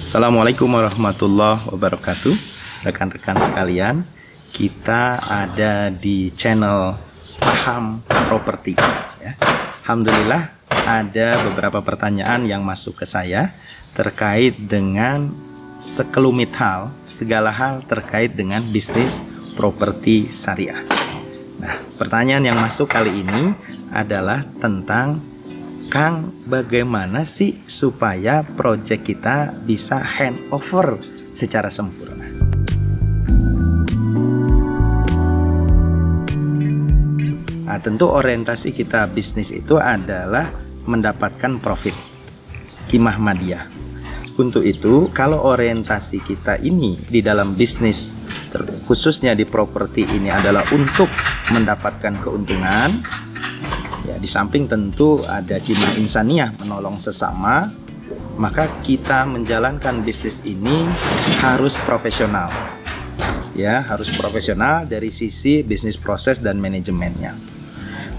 Assalamualaikum warahmatullahi wabarakatuh. Rekan-rekan sekalian, kita ada di channel Paham Properti ya. Alhamdulillah ada beberapa pertanyaan yang masuk ke saya terkait dengan sekelumit hal, segala hal terkait dengan bisnis properti syariah. Nah, pertanyaan yang masuk kali ini adalah tentang Kang, bagaimana sih supaya proyek kita bisa handover secara sempurna? Nah, tentu orientasi kita bisnis itu adalah mendapatkan profit, qimah madiyah. Untuk itu, kalau orientasi kita ini di dalam bisnis, khususnya di properti ini adalah untuk mendapatkan keuntungan, ya, di samping tentu ada qimah insaniyah, menolong sesama, maka kita menjalankan bisnis ini harus profesional. Ya, harus profesional dari sisi bisnis proses dan manajemennya.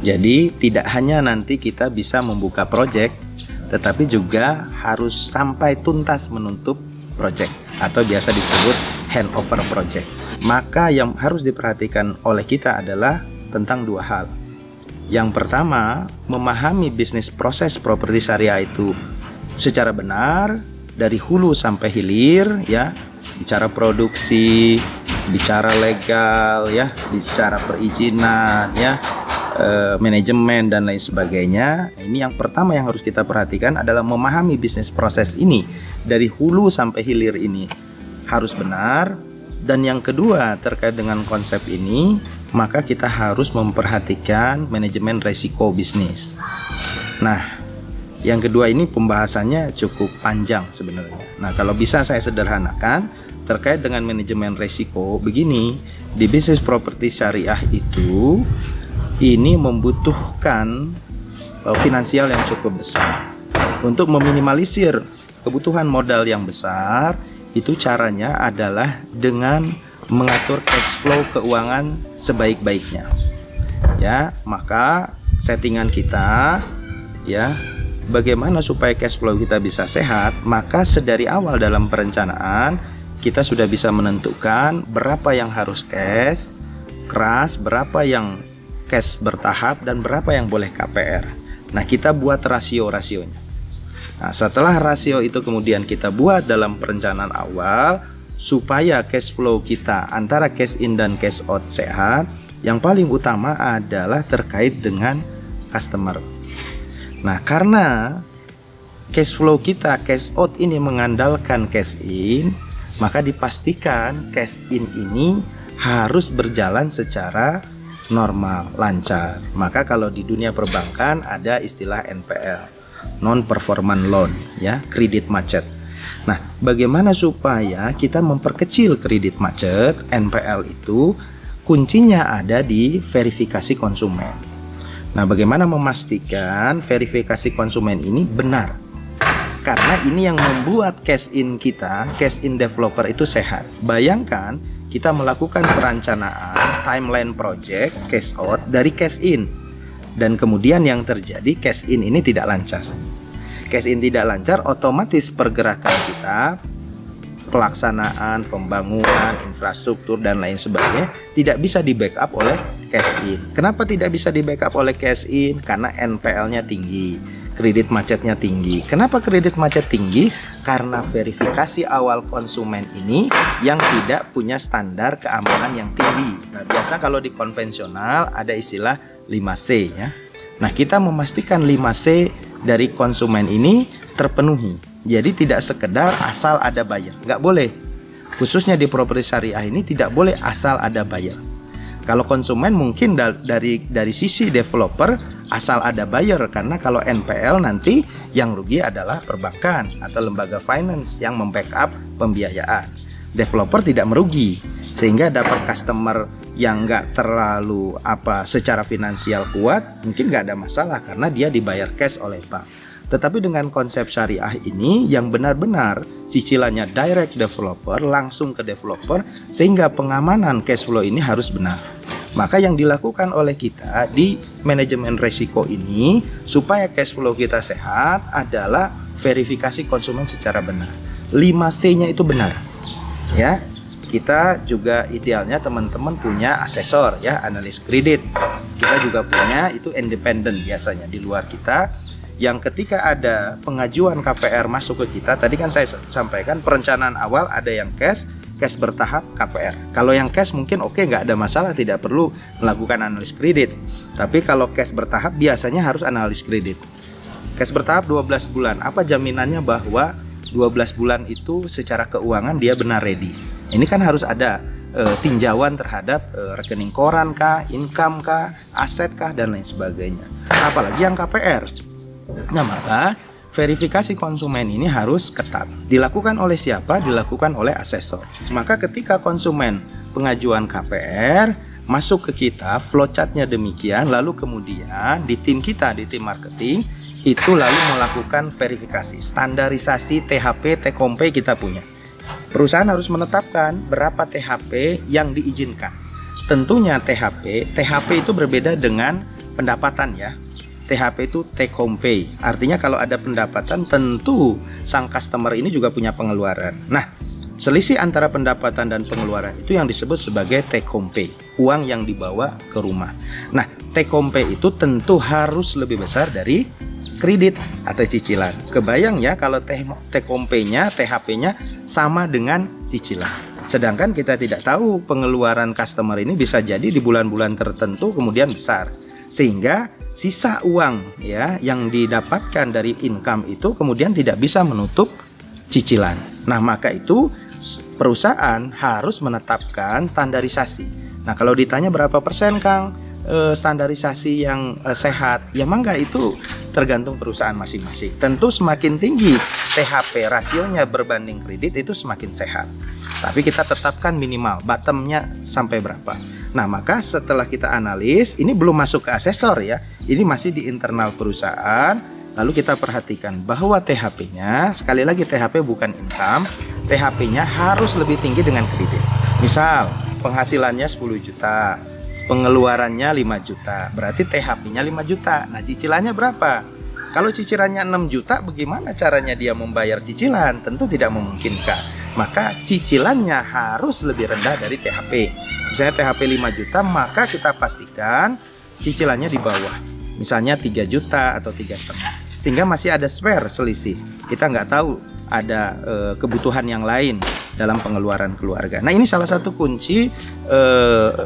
Jadi tidak hanya nanti kita bisa membuka proyek, tetapi juga harus sampai tuntas menutup proyek atau biasa disebut handover project. Maka yang harus diperhatikan oleh kita adalah tentang dua hal. Yang pertama, memahami bisnis proses properti syariah itu secara benar dari hulu sampai hilir, ya, bicara produksi, bicara legal, ya, bicara perizinan, ya, manajemen dan lain sebagainya. Ini yang pertama yang harus kita perhatikan adalah memahami bisnis proses ini dari hulu sampai hilir ini harus benar. Dan yang kedua terkait dengan konsep ini, maka kita harus memperhatikan manajemen resiko bisnis. Nah, yang kedua ini pembahasannya cukup panjang sebenarnya. Nah, kalau bisa saya sederhanakan terkait dengan manajemen resiko begini, di bisnis properti syariah itu ini membutuhkan finansial yang cukup besar. Untuk meminimalisir kebutuhan modal yang besar, itu caranya adalah dengan mengatur cash flow keuangan sebaik-baiknya. Ya, maka settingan kita, ya, bagaimana supaya cash flow kita bisa sehat, maka sedari awal dalam perencanaan kita sudah bisa menentukan berapa yang harus cash keras, berapa yang cash bertahap, dan berapa yang boleh KPR. Nah, kita buat rasio-rasionya. Nah, setelah rasio itu kemudian kita buat dalam perencanaan awal supaya cash flow kita antara cash in dan cash out sehat, yang paling utama adalah terkait dengan customer. Nah, karena cash flow kita cash out ini mengandalkan cash in, maka dipastikan cash in ini harus berjalan secara normal, lancar. Maka kalau di dunia perbankan ada istilah NPL, non performance loan, ya, kredit macet. Nah, bagaimana supaya kita memperkecil kredit macet NPL itu? Kuncinya ada di verifikasi konsumen. Nah, bagaimana memastikan verifikasi konsumen ini benar? Karena ini yang membuat cash in kita, cash in developer itu sehat. Bayangkan kita melakukan perencanaan timeline project cash out dari cash in, dan kemudian yang terjadi cash in ini tidak lancar. Cash in tidak lancar, otomatis pergerakan kita, pelaksanaan, pembangunan, infrastruktur dan lain sebagainya tidak bisa di backup oleh cash in. Kenapa tidak bisa di backup oleh cash in? Karena NPL-nya tinggi, kredit macetnya tinggi. Kenapa kredit macet tinggi? Karena verifikasi awal konsumen ini yang tidak punya standar keamanan yang tinggi. Nah, biasa kalau di konvensional ada istilah 5C, ya. Nah, kita memastikan 5C dari konsumen ini terpenuhi. Jadi tidak sekedar asal ada buyer, nggak boleh. Khususnya di properti syariah ini tidak boleh asal ada buyer. Kalau konsumen mungkin dari sisi developer asal ada buyer, karena kalau NPL nanti yang rugi adalah perbankan atau lembaga finance yang membackup pembiayaan. Developer tidak merugi, sehingga dapat customer yang nggak terlalu secara finansial kuat, mungkin nggak ada masalah karena dia dibayar cash oleh bank. Tetapi dengan konsep syariah ini yang benar-benar cicilannya direct developer, langsung ke developer, sehingga pengamanan cash flow ini harus benar. Maka yang dilakukan oleh kita di manajemen resiko ini supaya cash flow kita sehat adalah verifikasi konsumen secara benar. 5C-nya itu benar. Ya, kita juga idealnya teman-teman punya asesor ya, analis kredit. Kita juga punya itu independen biasanya di luar kita, yang ketika ada pengajuan KPR masuk ke kita, tadi kan saya sampaikan perencanaan awal ada yang cash bertahap, KPR. Kalau yang cash mungkin oke, nggak ada masalah, tidak perlu melakukan analis kredit. Tapi kalau cash bertahap biasanya harus analis kredit. Cash bertahap 12 bulan, apa jaminannya bahwa 12 bulan itu secara keuangan dia benar ready? Ini kan harus ada tinjauan terhadap rekening koran kah, income kah, aset kah, dan lain sebagainya. Apalagi yang KPR. Nah, maka verifikasi konsumen ini harus ketat. Dilakukan oleh siapa? Dilakukan oleh asesor. Maka ketika konsumen pengajuan KPR masuk ke kita, flowchartnya demikian, lalu kemudian di tim kita, di tim marketing, itu lalu melakukan verifikasi, standarisasi THP, T-Compay kita punya. Perusahaan harus menetapkan berapa THP yang diizinkan. Tentunya THP itu berbeda dengan pendapatan ya. THP itu take home pay. Artinya kalau ada pendapatan tentu sang customer ini juga punya pengeluaran. Nah, selisih antara pendapatan dan pengeluaran itu yang disebut sebagai take home pay, uang yang dibawa ke rumah. Nah, take home pay itu tentu harus lebih besar dari kredit atau cicilan. Kebayang ya kalau take home pay-nya, THP-nya sama dengan cicilan. Sedangkan kita tidak tahu pengeluaran customer ini bisa jadi di bulan-bulan tertentu kemudian besar. Sehingga sisa uang ya yang didapatkan dari income itu kemudian tidak bisa menutup cicilan. Nah, maka itu perusahaan harus menetapkan standarisasi. Nah, kalau ditanya berapa persen Kang standarisasi yang sehat, ya mangga itu tergantung perusahaan masing-masing. Tentu semakin tinggi THP rasionya berbanding kredit itu semakin sehat. Tapi kita tetapkan minimal bottomnya sampai berapa. Nah, maka setelah kita analis, ini belum masuk ke asesor ya, ini masih di internal perusahaan. Lalu kita perhatikan bahwa THP-nya, sekali lagi THP bukan income, THP-nya harus lebih tinggi dengan kredit. Misal penghasilannya 10 juta, pengeluarannya 5 juta, berarti THP-nya 5 juta. Nah, cicilannya berapa? Kalau cicilannya 6 juta, bagaimana caranya dia membayar cicilan? Tentu tidak memungkinkan. Maka cicilannya harus lebih rendah dari THP. Misalnya THP 5 juta, maka kita pastikan cicilannya di bawah. Misalnya 3 juta atau 3,5. Sehingga masih ada spare selisih. Kita nggak tahu ada kebutuhan yang lain dalam pengeluaran keluarga. Nah, ini salah satu kunci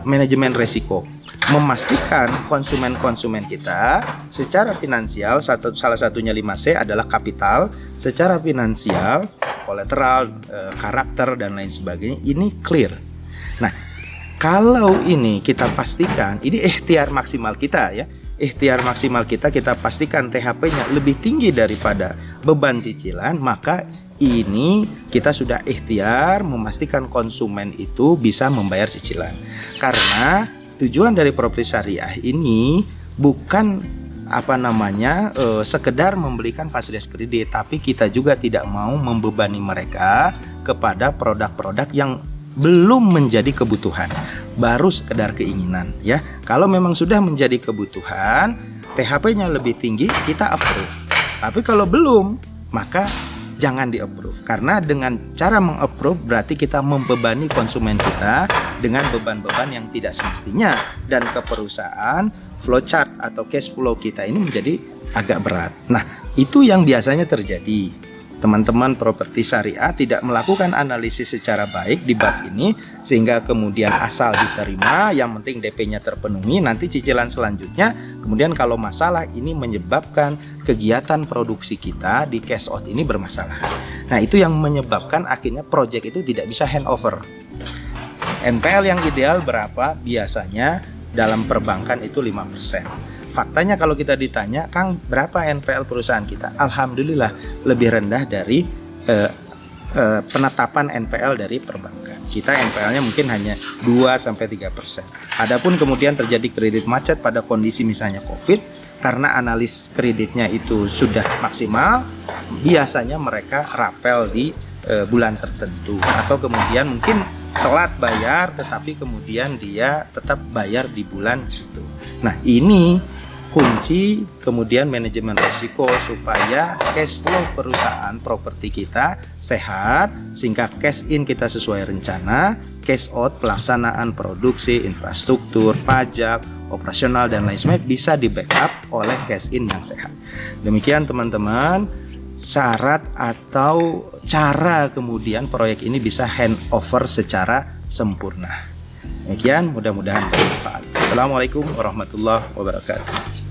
manajemen resiko. Memastikan konsumen-konsumen kita secara finansial, salah satunya 5C adalah kapital, secara finansial, kolateral, karakter, dan lain sebagainya, ini clear. Nah, kalau ini kita pastikan, ini ikhtiar maksimal kita ya, ikhtiar maksimal kita pastikan THP-nya lebih tinggi daripada beban cicilan, maka ini kita sudah ikhtiar memastikan konsumen itu bisa membayar cicilan. Karena tujuan dari Propri Syariah ini bukan sekedar memberikan fasilitas kredit, tapi kita juga tidak mau membebani mereka kepada produk-produk yang belum menjadi kebutuhan, baru sekedar keinginan ya. Kalau memang sudah menjadi kebutuhan, THP-nya lebih tinggi, kita approve. Tapi kalau belum, maka jangan di-approve. Karena dengan cara meng-approve berarti kita membebani konsumen kita dengan beban-beban yang tidak semestinya, dan ke perusahaan flowchart atau cash flow kita ini menjadi agak berat. Nah, itu yang biasanya terjadi. Teman-teman properti syariah tidak melakukan analisis secara baik di bab ini, sehingga kemudian asal diterima, yang penting DP-nya terpenuhi, nanti cicilan selanjutnya. Kemudian kalau masalah ini menyebabkan kegiatan produksi kita di cash out ini bermasalah. Nah, itu yang menyebabkan akhirnya project itu tidak bisa handover. NPL yang ideal berapa? Biasanya dalam perbankan itu 5%. Faktanya kalau kita ditanya, Kang, berapa NPL perusahaan kita? Alhamdulillah lebih rendah dari penetapan NPL dari perbankan. Kita NPL-nya mungkin hanya 2-3%. Adapun kemudian terjadi kredit macet pada kondisi misalnya COVID, karena analis kreditnya itu sudah maksimal, biasanya mereka rapel di bulan tertentu, atau kemudian mungkin telat bayar tetapi kemudian dia tetap bayar di bulan itu. Nah, ini kunci, kemudian manajemen risiko supaya cash flow perusahaan properti kita sehat, sehingga cash in kita sesuai rencana, cash out pelaksanaan produksi, infrastruktur, pajak, operasional dan lain sebagainya bisa di backup oleh cash in yang sehat. Demikian teman-teman, syarat atau cara kemudian proyek ini bisa handover secara sempurna. Demikian, mudah-mudahan bermanfaat. Assalamualaikum warahmatullahi wabarakatuh.